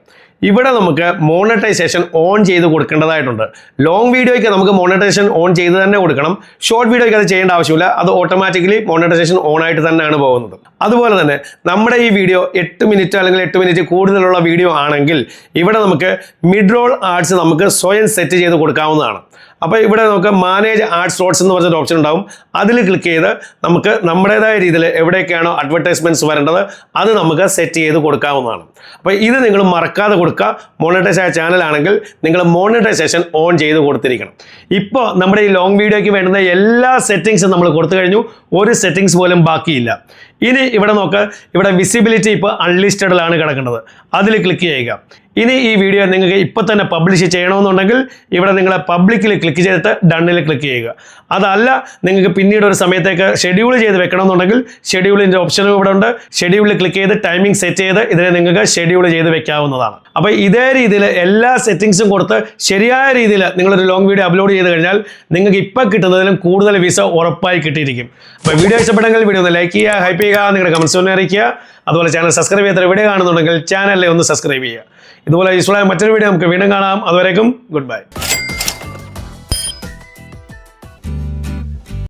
ഇവിടെ നമുക്ക് മോണിറ്റൈസേഷൻ ഓൺ ചെയ്ത് കൊടുക്കേണ്ടതായിട്ടുണ്ട്. ലോങ് വീഡിയോയ്ക്ക് നമുക്ക് മോണിറ്റൈസേഷൻ ഓൺ ചെയ്ത് തന്നെ കൊടുക്കണം. ഷോർട്ട് വീഡിയോയ്ക്ക് അത് ചെയ്യേണ്ട ആവശ്യമില്ല. അത് ഓട്ടോമാറ്റിക്കലി മോണിറ്റൈസേഷൻ ഓൺ ആയിട്ട് തന്നെയാണ് പോകുന്നത്. അതുപോലെ തന്നെ നമ്മുടെ ഈ വീഡിയോ 8 മിനിറ്റ് അല്ലെങ്കിൽ 8 മിനിറ്റ് കൂടുതലുള്ള വീഡിയോ ആണെങ്കിൽ ഇവിടെ നമുക്ക് മിഡ് റോൾ ആഡ്സ് നമുക്ക് സ്വയം സെറ്റ് ചെയ്ത് കൊടുക്കാവുന്നതാണ്. അപ്പോൾ ഇവിടെ നമുക്ക് മാനേജ് ആഡ് സ്ലോട്ട്സ് എന്ന് പറഞ്ഞൊരു ഓപ്ഷൻ ഉണ്ടാവും. അതിൽ ക്ലിക്ക് ചെയ്ത് നമുക്ക് നമ്മുടേതായ രീതിയിൽ എവിടെയൊക്കെയാണോ അഡ്വർടൈസ്മെൻറ്റ്സ് വരേണ്ടത് അത് നമുക്ക് സെറ്റ് ചെയ്ത് കൊടുക്കാവുന്നതാണ്. അപ്പോൾ ഇത് നിങ്ങൾ മറക്കാതെ കൊടുക്കുക. മോണിറ്റൈസ് ആയ ചാനലാണെങ്കിൽ നിങ്ങൾ മോണിറ്റൈസേഷൻ ഓൺ ചെയ്ത് കൊടുത്തിരിക്കണം. ഇപ്പോൾ നമ്മുടെ ഈ ലോങ് വീഡിയോയ്ക്ക് വേണ്ടുന്ന എല്ലാ സെറ്റിങ്സും നമ്മൾ കൊടുത്തു കഴിഞ്ഞു. ഒരു സെറ്റിങ്സ് പോലും ബാക്കിയില്ല. ഇനി ഇവിടെ നോക്ക്, ഇവിടെ വിസിബിലിറ്റി ഇപ്പോൾ അൺലിസ്റ്റഡിലാണ് കിടക്കുന്നത്. അതിൽ ക്ലിക്ക് ചെയ്യുക. ഇനി ഈ വീഡിയോ നിങ്ങൾക്ക് ഇപ്പോൾ തന്നെ പബ്ലിഷ് ചെയ്യണമെന്നുണ്ടെങ്കിൽ ഇവിടെ നിങ്ങൾ പബ്ലിക്കിൽ ക്ലിക്ക് ചെയ്തിട്ട് ഡണ്ണിൽ ക്ലിക്ക് ചെയ്യുക. അതല്ല നിങ്ങൾക്ക് പിന്നീട് ഒരു സമയത്തേക്ക് ഷെഡ്യൂൾ ചെയ്ത് വെക്കണമെന്നുണ്ടെങ്കിൽ ഷെഡ്യൂളിൻ്റെ ഓപ്ഷനും ഇവിടെ ഉണ്ട്. ഷെഡ്യൂളിൽ ക്ലിക്ക് ചെയ്ത് ടൈമിംഗ് സെറ്റ് ചെയ്ത് ഇതിനെ നിങ്ങൾക്ക് ഷെഡ്യൂൾ ചെയ്ത് വെക്കാവുന്നതാണ്. അപ്പോൾ ഇതേ രീതിയിൽ എല്ലാ സെറ്റിങ്സും കൊടുത്ത് ശരിയായ രീതിയിൽ നിങ്ങളൊരു ലോങ് വീഡിയോ അപ്ലോഡ് ചെയ്ത് കഴിഞ്ഞാൽ നിങ്ങൾക്ക് ഇപ്പോൾ കിട്ടുന്നതിലും കൂടുതൽ വിസ ഉറപ്പായി കിട്ടിയിരിക്കും. അപ്പോൾ വീഡിയോ ഇഷ്ടപ്പെട്ടെങ്കിൽ വീഡിയോ ഒന്ന് ലൈക്ക് ചെയ്യുക, ഹൈപ്പ് ചെയ്യുക, നിങ്ങളുടെ കമൻസ് ഒന്ന് അറിയിക്കുക. അതുപോലെ ചാനൽ സബ്സ്ക്രൈബ് ചെയ്യാത്ത വീഡിയോ കാണുന്നുണ്ടെങ്കിൽ ചാനലിലെ ഒന്ന് സബ്സ്ക്രൈബ് ചെയ്യുക. ഇതുപോലെ യൂസ്ഫുൾ ആയ മറ്റൊരു വീഡിയോ നമുക്ക് വീണ്ടും കാണാം. അതുവരേക്കും ഗുഡ് ബൈ.